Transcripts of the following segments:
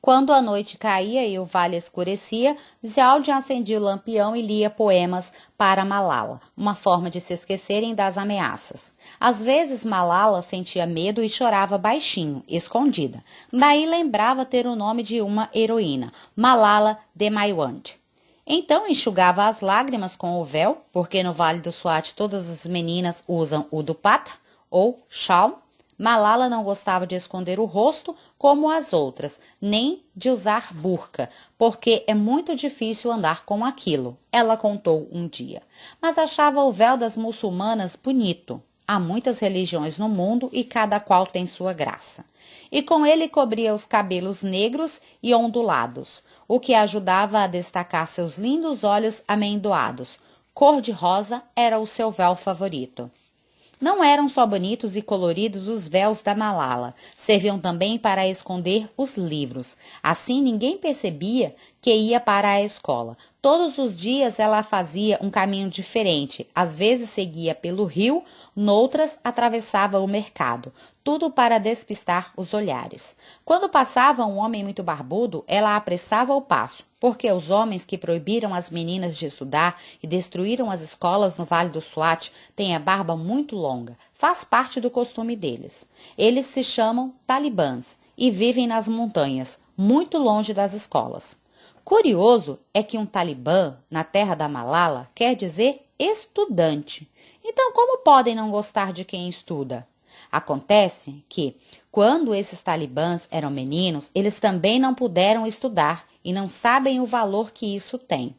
Quando a noite caía e o vale escurecia, Ziauddin acendia o lampião e lia poemas para Malala, uma forma de se esquecerem das ameaças. Às vezes Malala sentia medo e chorava baixinho, escondida. Daí lembrava ter o nome de uma heroína, Malala de Maiwand. Então enxugava as lágrimas com o véu, porque no Vale do Swat todas as meninas usam o dupatta, ou shawl. Malala não gostava de esconder o rosto como as outras, nem de usar burca, porque é muito difícil andar com aquilo, ela contou um dia. Mas achava o véu das muçulmanas bonito. Há muitas religiões no mundo e cada qual tem sua graça. E com ele cobria os cabelos negros e ondulados, o que ajudava a destacar seus lindos olhos amendoados. Cor-de-rosa era o seu véu favorito. Não eram só bonitos e coloridos os véus da Malala, serviam também para esconder os livros. Assim ninguém percebia que ia para a escola. Todos os dias ela fazia um caminho diferente, às vezes seguia pelo rio, noutras atravessava o mercado, tudo para despistar os olhares. Quando passava um homem muito barbudo, ela apressava o passo, porque os homens que proibiram as meninas de estudar e destruíram as escolas no Vale do Swat têm a barba muito longa, faz parte do costume deles. Eles se chamam talibãs e vivem nas montanhas, muito longe das escolas. Curioso é que um talibã, na terra da Malala, quer dizer estudante. Então, como podem não gostar de quem estuda? Acontece que, quando esses talibãs eram meninos, eles também não puderam estudar e não sabem o valor que isso tem.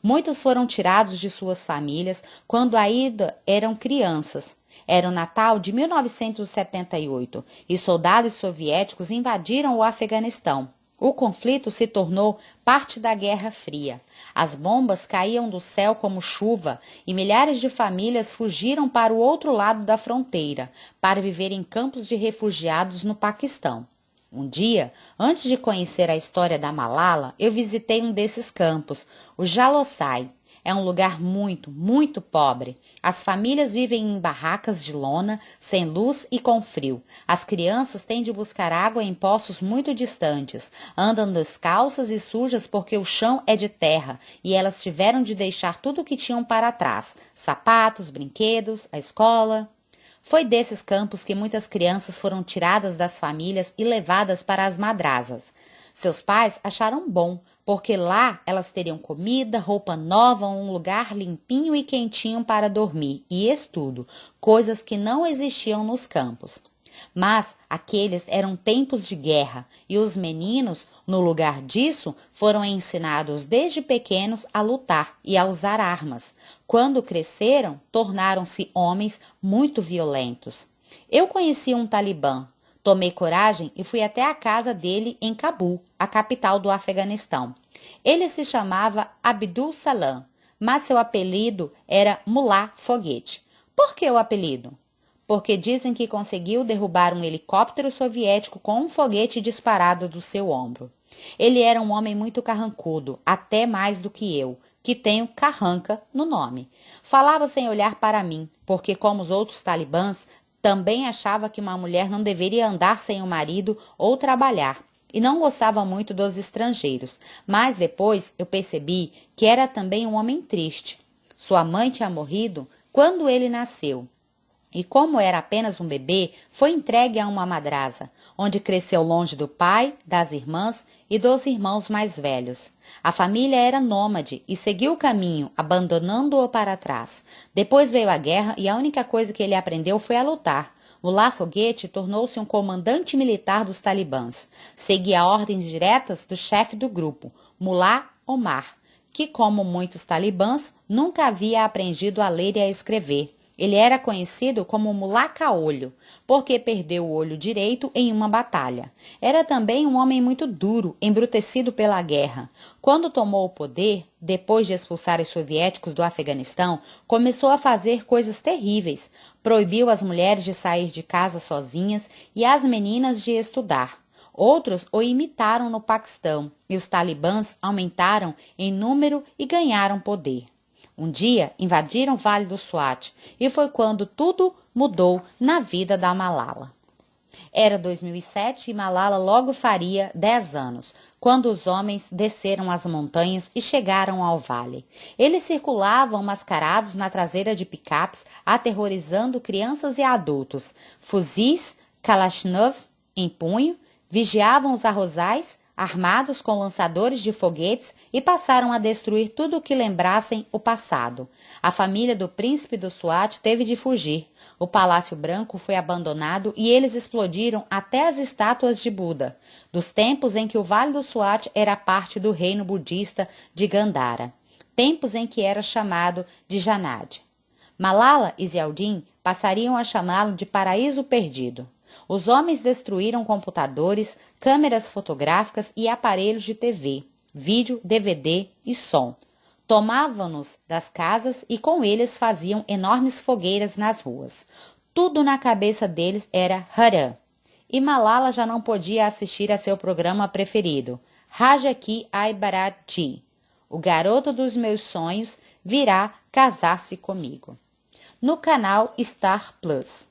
Muitos foram tirados de suas famílias quando ainda eram crianças. Era o Natal de 1978 e soldados soviéticos invadiram o Afeganistão. O conflito se tornou parte da Guerra Fria. As bombas caíam do céu como chuva e milhares de famílias fugiram para o outro lado da fronteira, para viver em campos de refugiados no Paquistão. Um dia, antes de conhecer a história da Malala, eu visitei um desses campos, o Jalosai. É um lugar muito, muito pobre. As famílias vivem em barracas de lona, sem luz e com frio. As crianças têm de buscar água em poços muito distantes. Andam descalças e sujas porque o chão é de terra e elas tiveram de deixar tudo o que tinham para trás: sapatos, brinquedos, a escola. Foi desses campos que muitas crianças foram tiradas das famílias e levadas para as madrasas. Seus pais acharam bom, porque lá elas teriam comida, roupa nova, um lugar limpinho e quentinho para dormir e estudo, coisas que não existiam nos campos. Mas aqueles eram tempos de guerra e os meninos, no lugar disso, foram ensinados desde pequenos a lutar e a usar armas. Quando cresceram, tornaram-se homens muito violentos. Eu conheci um talibã. Tomei coragem e fui até a casa dele em Cabul, a capital do Afeganistão. Ele se chamava Abdul Salam, mas seu apelido era Mullah Foguete. Por que o apelido? Porque dizem que conseguiu derrubar um helicóptero soviético com um foguete disparado do seu ombro. Ele era um homem muito carrancudo, até mais do que eu, que tenho carranca no nome. Falava sem olhar para mim, porque como os outros talibãs, também achava que uma mulher não deveria andar sem o marido ou trabalhar, e não gostava muito dos estrangeiros, mas depois eu percebi que era também um homem triste. Sua mãe tinha morrido quando ele nasceu, e como era apenas um bebê, foi entregue a uma madrasa, onde cresceu longe do pai, das irmãs e dos irmãos mais velhos. A família era nômade e seguiu o caminho, abandonando-o para trás. Depois veio a guerra e a única coisa que ele aprendeu foi a lutar. Mullah Foguete tornou-se um comandante militar dos talibãs. Seguia ordens diretas do chefe do grupo, Mullah Omar, que, como muitos talibãs, nunca havia aprendido a ler e a escrever. Ele era conhecido como Mullah Caolho, porque perdeu o olho direito em uma batalha. Era também um homem muito duro, embrutecido pela guerra. Quando tomou o poder, depois de expulsar os soviéticos do Afeganistão, começou a fazer coisas terríveis. Proibiu as mulheres de sair de casa sozinhas e as meninas de estudar. Outros o imitaram no Paquistão e os talibãs aumentaram em número e ganharam poder. Um dia invadiram o Vale do Swat e foi quando tudo mudou na vida da Malala. Era 2007 e Malala logo faria 10 anos, quando os homens desceram as montanhas e chegaram ao vale. Eles circulavam mascarados na traseira de picapes, aterrorizando crianças e adultos. Fuzis, Kalashnikov em punho, vigiavam os arrozais, armados com lançadores de foguetes, e passaram a destruir tudo o que lembrassem o passado. A família do príncipe do Swat teve de fugir. O Palácio Branco foi abandonado e eles explodiram até as estátuas de Buda, dos tempos em que o Vale do Swat era parte do reino budista de Gandhara, tempos em que era chamado de Janad. Malala e Ziauddin passariam a chamá-lo de Paraíso Perdido. Os homens destruíram computadores, câmeras fotográficas e aparelhos de TV, vídeo, DVD e som. Tomavam-nos das casas e com eles faziam enormes fogueiras nas ruas. Tudo na cabeça deles era Haram. E Malala já não podia assistir a seu programa preferido, Rajaki Ai Bharat Ji. O garoto dos meus sonhos virá casar-se comigo. No canal Star Plus.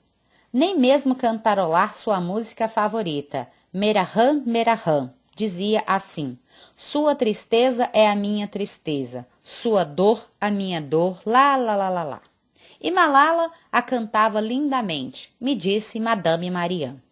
Nem mesmo cantarolar sua música favorita, Merahan, Merahan, dizia assim: sua tristeza é a minha tristeza, sua dor a minha dor, lá, lá, lá, lá, lá. E Malala a cantava lindamente, me disse Madame Marianne.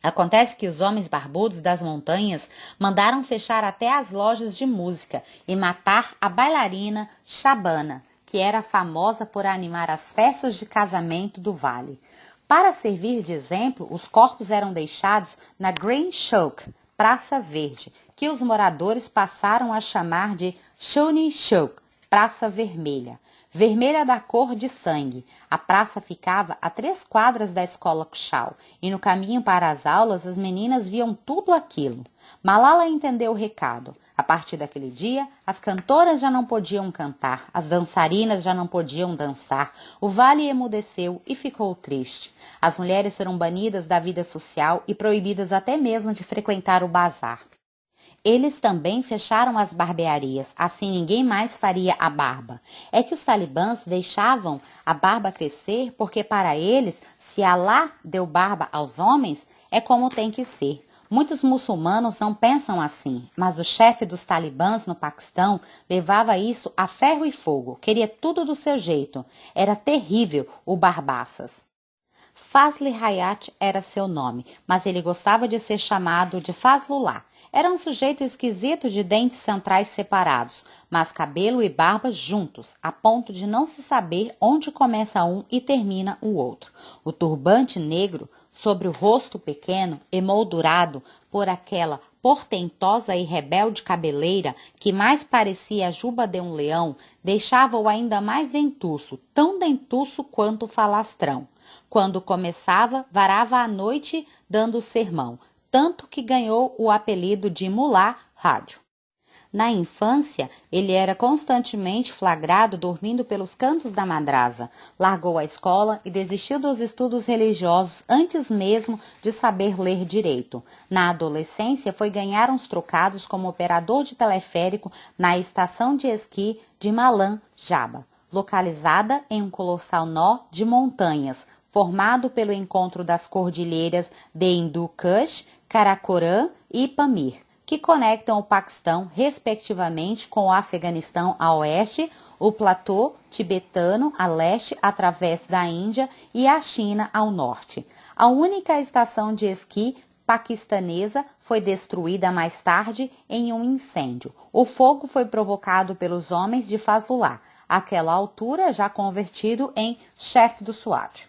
Acontece que os homens barbudos das montanhas mandaram fechar até as lojas de música e matar a bailarina Shabana, que era famosa por animar as festas de casamento do vale. Para servir de exemplo, os corpos eram deixados na Green Chowk, Praça Verde, que os moradores passaram a chamar de Chandni Chowk, Praça Vermelha. Vermelha da cor de sangue. A praça ficava a 3 quadras da escola Kuchal, e no caminho para as aulas as meninas viam tudo aquilo. Malala entendeu o recado. A partir daquele dia, as cantoras já não podiam cantar, as dançarinas já não podiam dançar, o vale emudeceu e ficou triste. As mulheres foram banidas da vida social e proibidas até mesmo de frequentar o bazar. Eles também fecharam as barbearias, assim ninguém mais faria a barba. É que os talibãs deixavam a barba crescer porque para eles, se Alá deu barba aos homens, é como tem que ser. Muitos muçulmanos não pensam assim, mas o chefe dos talibãs no Paquistão levava isso a ferro e fogo, queria tudo do seu jeito. Era terrível o Barbaças. Fazli Hayat era seu nome, mas ele gostava de ser chamado de Fazlullah. Era um sujeito esquisito de dentes centrais separados, mas cabelo e barba juntos, a ponto de não se saber onde começa um e termina o outro. O turbante negro sobre o rosto pequeno, emoldurado por aquela portentosa e rebelde cabeleira que mais parecia a juba de um leão, deixava-o ainda mais dentuço, tão dentuço quanto o falastrão. Quando começava, varava a noite dando sermão, tanto que ganhou o apelido de Mulá Rádio. Na infância, ele era constantemente flagrado dormindo pelos cantos da madrasa, largou a escola e desistiu dos estudos religiosos antes mesmo de saber ler direito. Na adolescência, foi ganhar uns trocados como operador de teleférico na estação de esqui de Malan Jaba, localizada em um colossal nó de montanhas, formado pelo encontro das cordilheiras de Hindu Kush, Karakoram e Pamir, que conectam o Paquistão, respectivamente, com o Afeganistão a oeste, o platô tibetano a leste, através da Índia, e a China ao norte. A única estação de esqui paquistanesa foi destruída mais tarde em um incêndio. O fogo foi provocado pelos homens de Fazlullah, àquela altura já convertido em chefe do SWAT.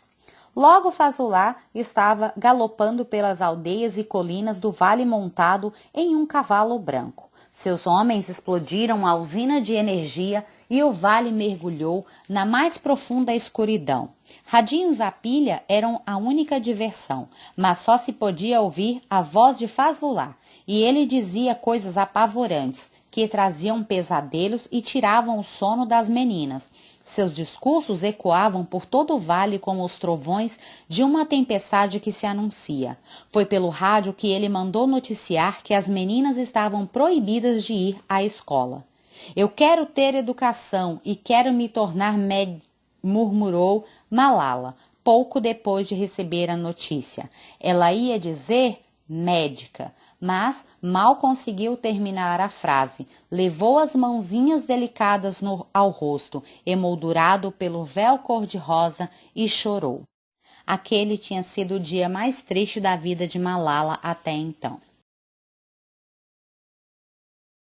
Logo Fazlullah estava galopando pelas aldeias e colinas do vale montado em um cavalo branco. Seus homens explodiram a usina de energia e o vale mergulhou na mais profunda escuridão. Radinhos à pilha eram a única diversão, mas só se podia ouvir a voz de Fazlullah, e ele dizia coisas apavorantes, que traziam pesadelos e tiravam o sono das meninas. Seus discursos ecoavam por todo o vale como os trovões de uma tempestade que se anuncia. Foi pelo rádio que ele mandou noticiar que as meninas estavam proibidas de ir à escola. Eu quero ter educação e quero me tornar médico, murmurou Malala, pouco depois de receber a notícia. Ela ia dizer médica, mas mal conseguiu terminar a frase. Levou as mãozinhas delicadas ao rosto, emoldurado pelo véu cor-de-rosa, e chorou. Aquele tinha sido o dia mais triste da vida de Malala até então.